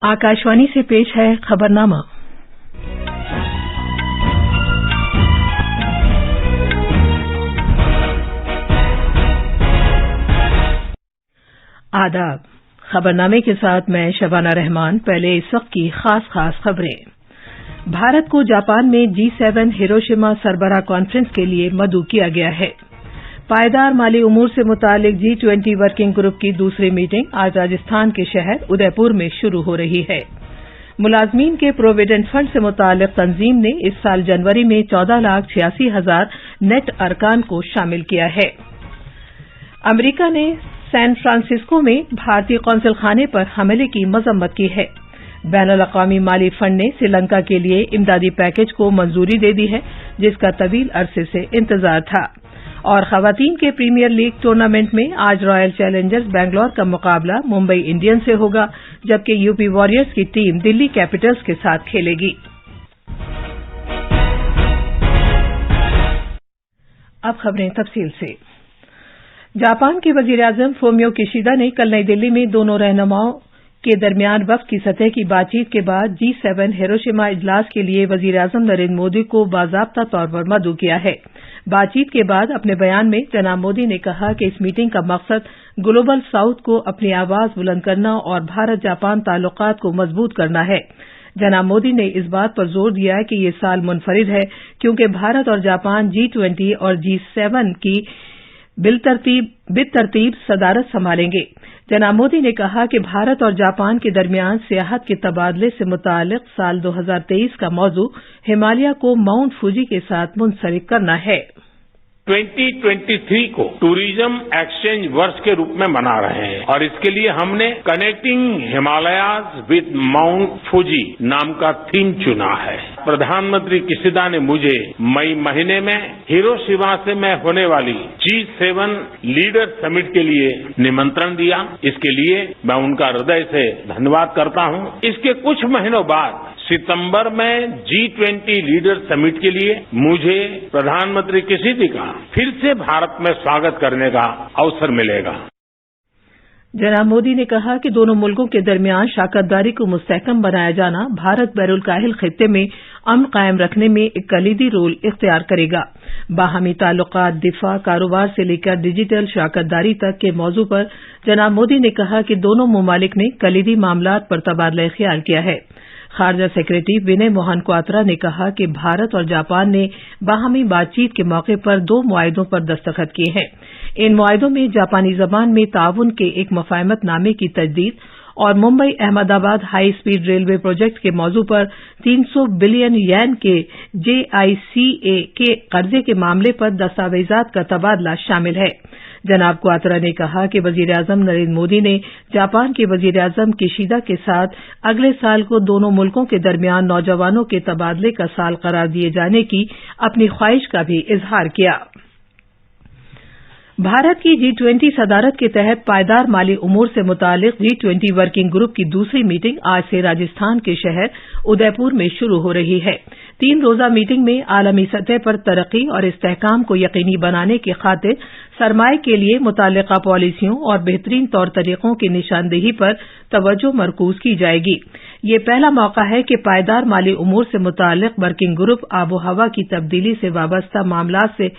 आकाशवाणी से पेश है खबरनामा। आदाब। खबरनामे के साथ मैं शबाना रहमान। पहले इस वक्त की खास खबरें। भारत को जापान में G7 हिरोशिमा सरबराह कॉन्फ्रेंस के लिए मदऊ किया गया है। पायदार माली उमूर से मुतालिक G20 वर्किंग ग्रुप की दूसरी मीटिंग आज राजस्थान के शहर उदयपुर में शुरू हो रही है। मुलाजमीन के प्रोविडेंट फंड से मुतालिक तंजीम ने इस साल जनवरी में 14,86,000 नेट अरकान को शामिल किया है। अमरीका ने सैन फ्रांसिस्को में भारतीय कौंसल खाने पर हमले की मजम्मत की है। बैनुल-अक़वामी माली फंड ने श्रीलंका के लिए इमदादी पैकेज को मंजूरी दे दी है, जिसका तवील अरसे से इंतजार था। और खवातीन के प्रीमियर लीग टूर्नामेंट में आज रॉयल चैलेंजर्स बैंगलोर का मुकाबला मुंबई इंडियंस से होगा, जबकि यूपी वॉरियर्स की टीम दिल्ली कैपिटल्स के साथ खेलेगी। अब खबरें तफसील से। जापान के वजीर-ए-आजम फूमियो किशिदा ने कल नई दिल्ली में दोनों रहनुमाओं के दरमियान वफ्द की सतह की बातचीत के बाद G7 हिरोशिमा इजलास के लिए वजीर-ए-आजम नरेंद्र मोदी को बाज़ाब्ता तौर पर मदऊ किया है। बातचीत के बाद अपने बयान में जनाब मोदी ने कहा कि इस मीटिंग का मकसद ग्लोबल साउथ को अपनी आवाज बुलंद करना और भारत जापान ताल्लुकात को मजबूत करना है। जनाब मोदी ने इस बात पर जोर दिया कि ये साल मुनफरिद है, क्योंकि भारत और जापान G20 और G7 की बिलतरतीब सदारत संभालेंगे। जनाब मोदी ने कहा कि भारत और जापान के दरमियान सियाहत के तबादले से मुतालिक साल 2023 का मौजू हिमालय को माउंट फूजी के साथ मुंसलिक करना है। 2023 को टूरिज्म एक्सचेंज वर्ष के रूप में मना रहे हैं और इसके लिए हमने connecting Himalayas with mount Fuji नाम का थीम चुना है। प्रधानमंत्री किशिदा ने मुझे मई महीने में हिरोशिमा से मैं होने वाली G7 लीडर समिट के लिए निमंत्रण दिया। इसके लिए मैं उनका हृदय से धन्यवाद करता हूं। इसके कुछ महीनों बाद सितंबर में G20 लीडर समिट के लिए मुझे प्रधानमंत्री किशिदा का फिर से भारत में स्वागत करने का अवसर मिलेगा। जनाब मोदी ने कहा कि दोनों मुल्कों के दरमियान शाकरदारी को मुस्तहकम बनाया जाना भारत बैरुल काहिल खित्ते में अमन कायम रखने में एक कलीदी रोल इख्तियार करेगा। बाहमी ताल्लुकात, दिफा, कारोबार से लेकर डिजिटल शाकरदारी तक के मौजू पर जनाब मोदी ने कहा कि दोनों ममालिक ने कलीदी मामलात पर तबादला ख्याल किया है। खारजा सेक्रेटरी विनय मोहन क्वात्रा ने कहा कि भारत और जापान ने बाहमी बातचीत के मौके पर 2 मुआहिदों पर दस्तखत किए हैं। इन मुआहिदों में जापानी जबान में ताउन के एक मुफाहमतनामे की तजदीद और Mumbai Ahmedabad high speed railway project के मौजू पर 300 बिलियन येन के JICA के कर्जे के मामले पर दस्तावेजात का तबादला शामिल है। जनाब क्वात्रा ने कहा कि वजीर-ए-आजम नरेंद्र मोदी ने जापान के वजीर-ए-आजम किशिदा के साथ अगले साल को दोनों मुल्कों के दरमियान नौजवानों के तबादले का साल करार दिए जाने की अपनी ख्वाहिश का भी इजहार किया। भारत की G20 सदारत के तहत पायदार माली उमूर से मुतालिक G20 वर्किंग ग्रुप की दूसरी मीटिंग आज से राजस्थान के शहर उदयपुर में शुरू हो रही है। 3 रोजा मीटिंग में आलमी सतह पर तरक्की और इस्तेहकाम को यकीनी बनाने की खातिर सरमाए के लिए मुताल्लिका पॉलिसियों और बेहतरीन तौर तरीकों की निशानदेही पर तवज्जो मरकूज की जाएगी। ये पहला मौका है कि पायदार माली उमूर से मुतालिक वर्किंग ग्रुप आबो हवा की तब्दीली से वाबस्ता मामलात से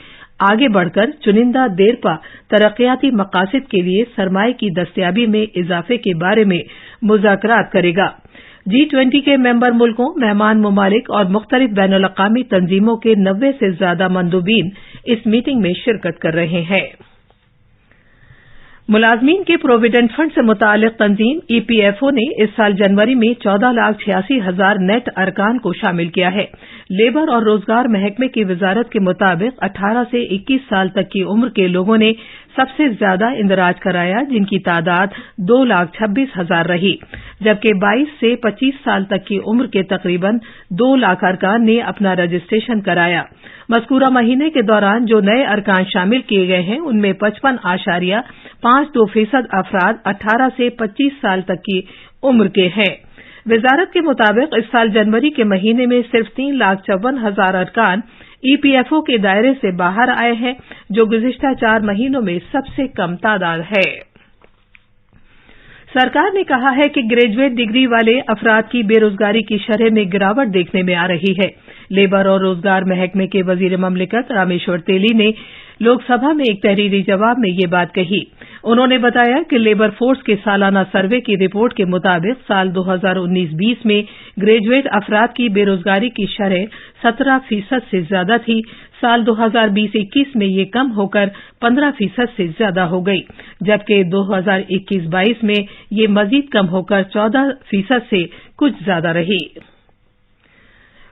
आगे बढ़कर चुनिंदा देरपा तरक्याती मकासद के लिए सरमाए की दस्तयाबी में इजाफे के बारे में मुज़ाकरात करेगा। G20 के मेंबर मुल्कों, मेहमान ममालिक और मुख्तलिफ बैनुल-अक़वामी तंजीमों के 90 से ज्यादा मंदूबीन इस मीटिंग में शिरकत कर रहे हैं। मुलाजमीन के प्रोविडेंट फंड से मुतालिक तंजीम EPFO ने इस साल जनवरी में 14,86,000 नेट अरकान को शामिल किया है। लेबर और रोजगार महकमे की वजारत के मुताबिक 18 से 21 साल तक की उम्र के लोगों ने सबसे ज्यादा इंदराज कराया, जिनकी तादाद 2,26,000 रही, जबकि 22 से 25 साल तक की उम्र के तकरीबन 2 लाख अरकान ने अपना रजिस्ट्रेशन कराया। मज़कूरा महीने के दौरान जो नए अरकान शामिल किए गए हैं, उनमें 55.52% अफराद 18 से 25 साल तक की उम्र के हैं। वजारत के मुताबिक इस साल जनवरी के महीने में सिर्फ 3,54,000 अरकान EPFO के दायरे से बाहर आए हैं, जो गुज़िश्ता 4 महीनों में सबसे कम तादाद है। सरकार ने कहा है कि ग्रेजुएट डिग्री वाले अफराद की बेरोजगारी की शरह में गिरावट देखने में आ रही है। लेबर और रोजगार महकमे के वजीर ममलिकत रामेश्वर तेली ने लोकसभा में एक तहरीरी जवाब में ये बात कही। उन्होंने बताया कि लेबर फोर्स के सालाना सर्वे की रिपोर्ट के मुताबिक साल 2019-20 में ग्रेजुएट अफराद की बेरोजगारी की शरह 17% से ज्यादा थी। साल 2020-21 में ये कम होकर 15% से ज्यादा हो गई, जबकि 2021-22 में ये मजीद कम होकर 14% से कुछ ज्यादा रही।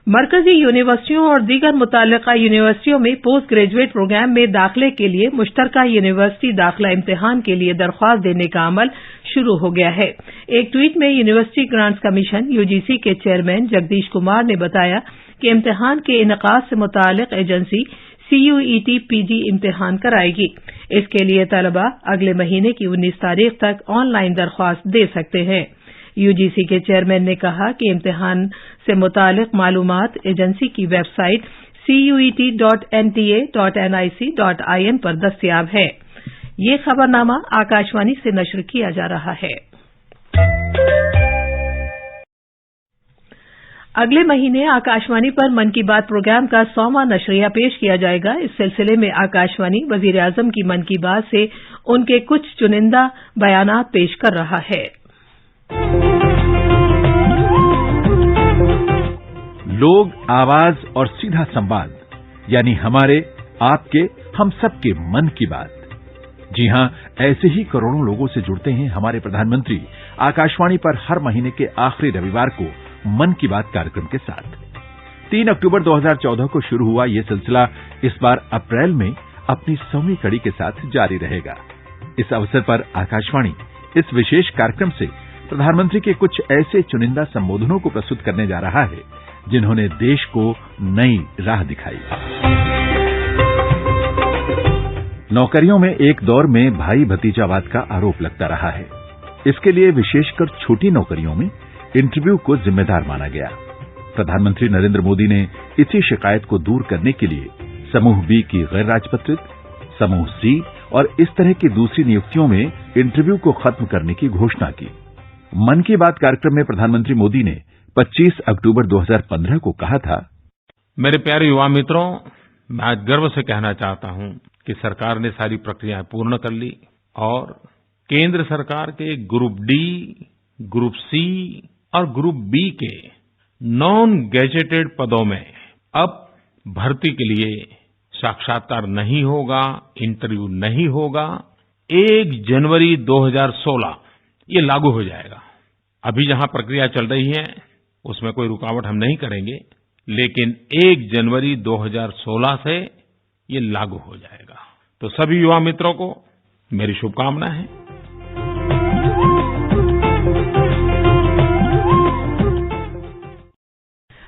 मरकजी यूनिवर्सिटियों और दीगर मुतल्लिका यूनिवर्सिटियों में पोस्ट ग्रेजुएट प्रोग्राम में दाखिले के लिए मुश्तरका यूनिवर्सिटी दाखिला इम्तिहान के लिए दरख्वास्त देने का अमल शुरू हो गया है। एक ट्वीट में यूनिवर्सिटी ग्रांट्स कमीशन यूजीसी के चेयरमैन जगदीश कुमार ने बताया कि इम्तिहान के इनेकाद से मुताल्लिक एजेंसी CUET PG इम्तिहान कराएगी। इसके लिए तलबा अगले महीने की 19 तारीख तक ऑनलाइन दरख्वास्त दे सकते हैं। यूजीसी के चेयरमैन ने कहा कि इम्तिहान से मुतालिक मालूमात एजेंसी की वेबसाइट CUET.NTA.NIC.IN पर दस्तियाब है। ये खबरनामा आकाशवाणी से नश्र किया जा रहा है। अगले महीने आकाशवाणी पर मन की बात प्रोग्राम का 100वां नशरिया पेश किया जाएगा। इस सिलसिले में आकाशवाणी वजीर आजम की मन की बात से उनके कुछ चुनिंदा बयानात पेश कर रहा है। लोग, आवाज और सीधा संवाद, यानी हमारे, आपके, हम सबके मन की बात। जी हां, ऐसे ही करोड़ों लोगों से जुड़ते हैं हमारे प्रधानमंत्री आकाशवाणी पर हर महीने के आखिरी रविवार को मन की बात कार्यक्रम के साथ। 3 अक्टूबर 2014 को शुरू हुआ ये सिलसिला इस बार अप्रैल में अपनी 100वीं कड़ी के साथ जारी रहेगा। इस अवसर पर आकाशवाणी इस विशेष कार्यक्रम से प्रधानमंत्री के कुछ ऐसे चुनिंदा संबोधनों को प्रस्तुत करने जा रहा है जिन्होंने देश को नई राह दिखाई। नौकरियों में एक दौर में भाई भतीजावाद का आरोप लगता रहा है। इसके लिए विशेषकर छोटी नौकरियों में इंटरव्यू को जिम्मेदार माना गया। प्रधानमंत्री नरेंद्र मोदी ने इसी शिकायत को दूर करने के लिए समूह बी की गैर राजपत्रित, समूह सी और इस तरह की दूसरी नियुक्तियों में इंटरव्यू को खत्म करने की घोषणा की। मन की बात कार्यक्रम में प्रधानमंत्री मोदी ने 25 अक्टूबर 2015 को कहा था, मेरे प्यारे युवा मित्रों, मैं आज गर्व से कहना चाहता हूं कि सरकार ने सारी प्रक्रियाएं पूर्ण कर ली और केंद्र सरकार के ग्रुप डी, ग्रुप सी और ग्रुप बी के नॉन गैजेटेड पदों में अब भर्ती के लिए साक्षात्कार नहीं होगा, इंटरव्यू नहीं होगा। 1 जनवरी 2016 ये लागू हो जाएगा। अभी जहां प्रक्रिया चल रही है उसमें कोई रुकावट हम नहीं करेंगे, लेकिन 1 जनवरी 2016 से ये लागू हो जाएगा। तो सभी युवा मित्रों को मेरी शुभकामनाएं हैं।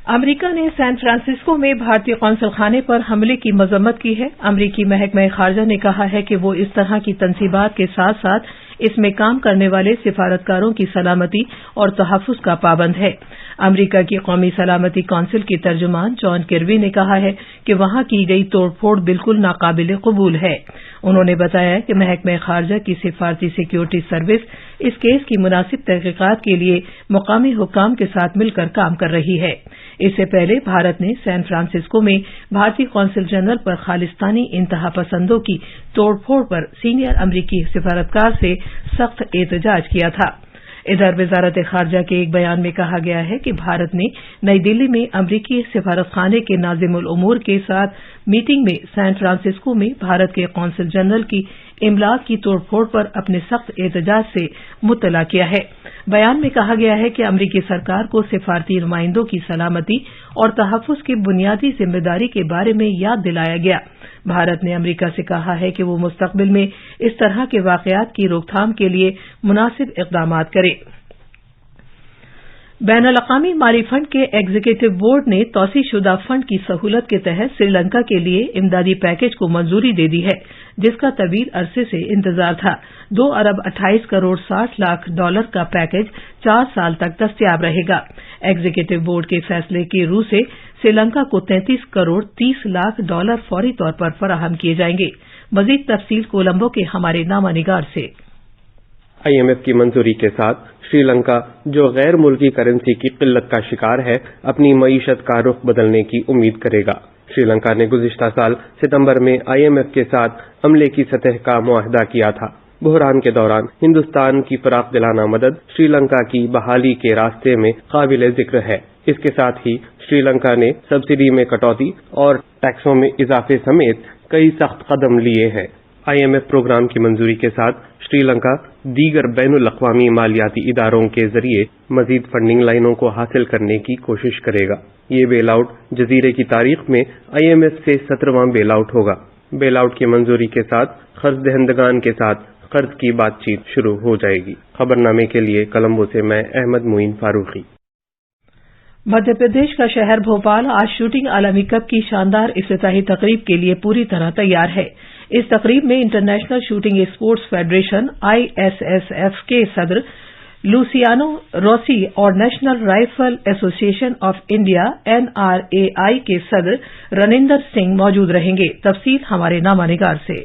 अमेरिका ने सैन फ्रांसिस्को में भारतीय कौंसल खाने पर हमले की मजम्मत की है। अमेरिकी महकमा खारजा ने कहा है कि वो इस तरह की तंसीबात के साथ साथ इसमें काम करने वाले सिफारतकारों की सलामती और तहफ्फुज का पाबंद है। अमेरिका की कौमी सलामती काउंसिल की तर्जुमान जॉन किर्बी ने कहा है कि वहां की गई तोड़फोड़ बिल्कुल नाकाबिले कबूल है। उन्होंने बताया कि महकमा खारजा की सिफारती सिक्योरिटी सर्विस इस केस की मुनासिब तहकीकात के लिए मुकामी हुक्काम के साथ मिलकर काम कर रही है। इससे पहले भारत ने सैन फ्रांसिस्को में भारतीय कौंसल जनरल पर खालिस्तानी इंतहा पसंदों की तोड़फोड़ पर सीनियर अमरीकी सिफारतकार से सख्त एहतजाज किया था। इधर वजारत खारजा के एक बयान में कहा गया है कि भारत ने नई दिल्ली में अमरीकी सिफारतखाने के नाजिमुल उमूर के साथ मीटिंग में सैन फ्रांसिस्को में भारत के कौंसल जनरल की इमलाक की तोड़फोड़ पर अपने सख्त एहतजाज से मुत्तला किया है। बयान में कहा गया है कि अमरीकी सरकार को सिफारती नुमाइंदों की सलामती और तहफ्फुज की बुनियादी जिम्मेदारी के बारे में याद दिलाया गया। भारत ने अमरीका से कहा है कि वो मुस्तकबिल में इस तरह के वाकयात की रोकथाम के लिए मुनासिब इक़दामात करे। बैनुल-अक़वामी माली फंड के एग्जीक्यूटिव बोर्ड ने तौसीशुदा फंड की सहूलत के तहत श्रीलंका के लिए इमदादी पैकेज को मंजूरी दे दी है, जिसका तवील अरसे से इंतजार था। 2 अरब 28 करोड़ 60 लाख डॉलर का पैकेज 4 साल तक दस्तयाब रहेगा। एग्जीक्यूटिव बोर्ड के फैसले की रूह से श्रीलंका को 33 करोड़ 30 लाख डॉलर फौरी तौर पर फराहम किए जाएंगे। मजीद तफसील कोलंबो के हमारे नामा निगार से। IMF کی منظوری کے ساتھ سری لنکا، جو غیر ملکی کرنسی کی قلت کا شکار ہے، اپنی معیشت کا رخ بدلنے کی امید کرے گا۔ سری لنکا نے گزشتہ سال ستمبر میں IMF کے ساتھ عملے کی سطح کا معاہدہ کیا تھا۔ بحران کے دوران ہندوستان کی فراخ دلانہ مدد سری لنکا کی بحالی کے راستے میں قابل ذکر ہے۔ اس کے ساتھ ہی سری لنکا نے سبسڈی میں کٹوتی اور ٹیکسوں میں اضافے سمیت کئی سخت قدم لیے ہیں۔ IMF پروگرام کی منظوری کے ساتھ سری لنکا دیگر بین الاقوامی مالیاتی اداروں کے ذریعے مزید فنڈنگ لائنوں کو حاصل کرنے کی کوشش کرے گا۔ یہ بیل آؤٹ جزیرے کی تاریخ میں IMF سے 17واں بیل آؤٹ ہوگا۔ بیل آؤٹ کی منظوری کے ساتھ قرض دہندگان کے ساتھ قرض کی بات چیت شروع ہو جائے گی۔ خبرنامے کے لیے کولمبو سے میں احمد معین فاروقی۔ مدھیہ پردیش کا شہر بھوپال آج شوٹنگ عالمی کپ کی شاندار افتتاحی تقریب کے لیے پوری طرح تیار ہے۔ اس تقریب میں international shooting sports federation ISSF کے صدر لوسیانو روسی اور نیشنل رائفل ایسوسی ایشن آف انڈیا NRAI کے صدر رنندر سنگھ موجود رہیں گے۔ تفصیل ہمارے نامہ نگار سے۔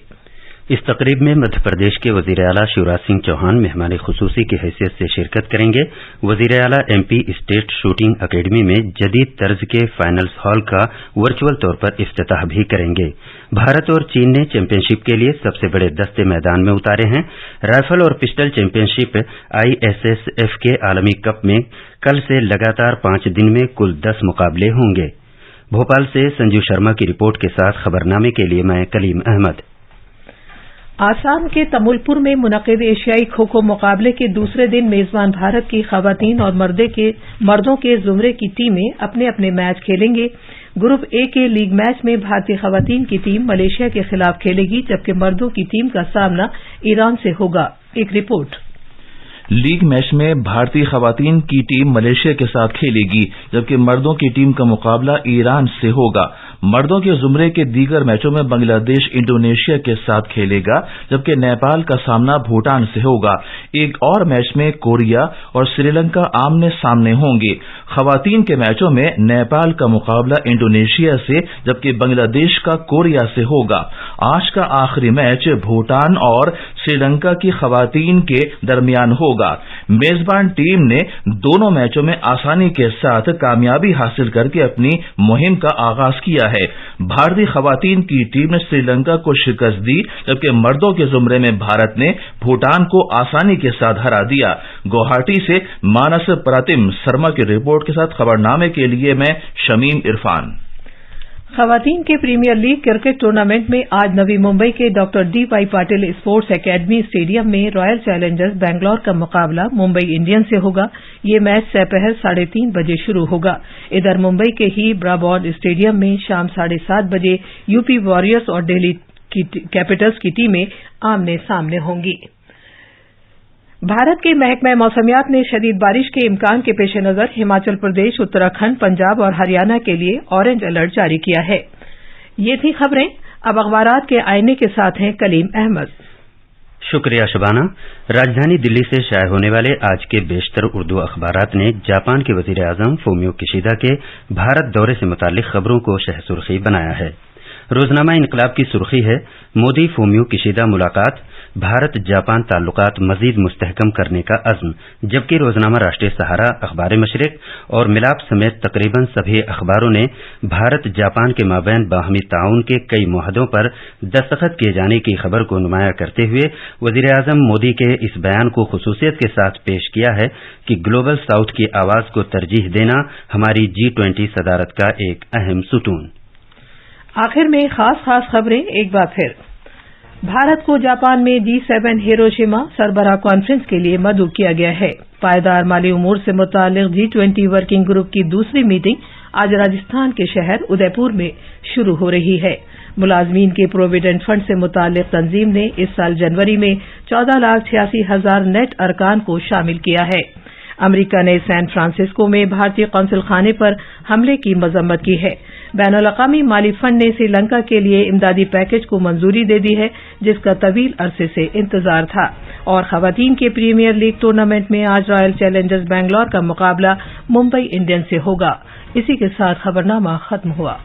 اس تقریب میں مدھیہ پردیش کے وزیر اعلیٰ شیوراج سنگھ چوہان مہمان خصوصی کی حیثیت سے شرکت کریں گے۔ وزیر اعلیٰ MP اسٹیٹ شوٹنگ اکیڈمی میں جدید طرز کے فائنلز ہال کا ورچوئل طور پر افتتاح بھی کریں گے۔ بھارت اور چین نے چیمپئن شپ کے لیے سب سے بڑے دستے میدان میں اتارے ہیں۔ رائفل اور پسٹل چیمپئن شپ ISSF کے عالمی کپ میں کل سے لگاتار 5 دن میں کل 10 مقابلے ہوں گے۔ بھوپال سے سنجیو شرما کی رپورٹ کے ساتھ خبرنامے کے لیے میں کلیم احمد۔ آسام کے تمل پور میں منعقد ایشیائی کھوکھو مقابلے کے دوسرے دن میزبان بھارت کی خواتین اور مردوں کے زمرے کی ٹیمیں اپنے اپنے میچ کھیلیں گے۔ گروپ A کے لیگ میچ میں بھارتی خواتین کی ٹیم ملیشیا کے خلاف کھیلے گی، جبکہ مردوں کی ٹیم کا سامنا ایران سے ہوگا۔ ایک رپورٹ۔ لیگ میچ میں بھارتی خواتین کی ٹیم ملیشیا کے ساتھ کھیلے گی، جبکہ مردوں کی ٹیم کا مقابلہ ایران سے ہوگا۔ مردوں کے زمرے کے دیگر میچوں میں بنگلہ دیش انڈونیشیا کے ساتھ کھیلے گا، جبکہ نیپال کا سامنا بھوٹان سے ہوگا۔ ایک اور میچ میں کوریا اور سری لنکا آمنے سامنے ہوں گے۔ خواتین کے میچوں میں نیپال کا مقابلہ انڈونیشیا سے، جبکہ بنگلہ دیش کا کوریا سے ہوگا۔ آج کا آخری میچ بھوٹان اور سری لنکا کی خواتین کے درمیان ہوگا۔ میزبان ٹیم نے دونوں میچوں میں آسانی کے ساتھ کامیابی حاصل کر کے اپنی مہم کا آغاز کیا ہے۔ بھارتی خواتین کی ٹیم نے سری لنکا کو شکست دی، جبکہ مردوں کے زمرے میں بھارت نے بھوٹان کو آسانی کے ساتھ ہرا دیا۔ گوہاٹی سے مانس پراتم سرما کی رپورٹ کے ساتھ خبرنامے کے لیے میں شمیم عرفان۔ خواتین کے پریمیئر لیگ کرکٹ ٹورنامنٹ میں آج نوی ممبئی کے doctor D.Y. Patil sports academy stadium میں رائل چیلنجرز بنگلور کا مقابلہ ممبئی انڈین سے ہوگا۔ یہ میچ سپہر 3:30 بجے شروع ہوگا۔ ادھر ممبئی کے ہی برابورڈ اسٹیڈیم میں شام 7:30 بجے UP واریئرز اور دہلی کیپٹلز کی ٹیمیں آمنے سامنے ہوں گی۔ بھارت کے محکمہ موسمیات نے شدید بارش کے امکان کے پیش نظر ہماچل پردیش، اتراکھنڈ، پنجاب اور ہریانہ کے لیے آرنج الرٹ جاری کیا ہے۔ یہ تھی خبریں۔ اب اخبارات کے آئینے کے ساتھ ہیں کلیم احمد۔ شکریہ شبانہ۔ راجدھانی دلی سے شائع ہونے والے آج کے بیشتر اردو اخبارات نے جاپان کے وزیر اعظم فومیو کشیدا کے بھارت دورے سے متعلق خبروں کو شہ سرخی بنایا ہے۔ روزنامہ انقلاب کی سرخی ہے، مودی فومیو کشیدا ملاقات، بھارت جاپان تعلقات مزید مستحکم کرنے کا عزم، جبکہ روزنامہ راشٹریہ سہارا، اخبار مشرق اور ملاپ سمیت تقریباً سبھی اخباروں نے بھارت جاپان کے مابین باہمی تعاون کے کئی معاہدوں پر دستخط کیے جانے کی خبر کو نمایاں کرتے ہوئے وزیر اعظم مودی کے اس بیان کو خصوصیت کے ساتھ پیش کیا ہے کہ گلوبل ساؤتھ کی آواز کو ترجیح دینا ہماری G20 صدارت کا ایک اہم ستون۔ آخر میں خاص خبریں ایک بار پھر۔ بھارت کو جاپان میں G7 ہیروشیما سربراہ کانفرنس کے لیے مدعو کیا گیا ہے۔ پائیدار مالی امور سے متعلق G20 ورکنگ گروپ کی دوسری میٹنگ آج راجستھان کے شہر ادے پور میں شروع ہو رہی ہے۔ ملازمین کے پروویڈنٹ فنڈ سے متعلق تنظیم نے اس سال جنوری میں 14,86,000 نیٹ ارکان کو شامل کیا ہے۔ امریکہ نے سین فرانسسکو میں بھارتی قونصل خانے پر حملے کی مذمت کی ہے۔ بین الاقوامی مالی فنڈ نے سری لنکا کے لیے امدادی پیکج کو منظوری دے دی ہے، جس کا طویل عرصے سے انتظار تھا۔ اور خواتین کے پریمیئر لیگ ٹورنامنٹ میں آج رائل چیلنجرز بنگلور کا مقابلہ ممبئی انڈین سے ہوگا۔ اسی کے ساتھ خبرنامہ ختم ہوا۔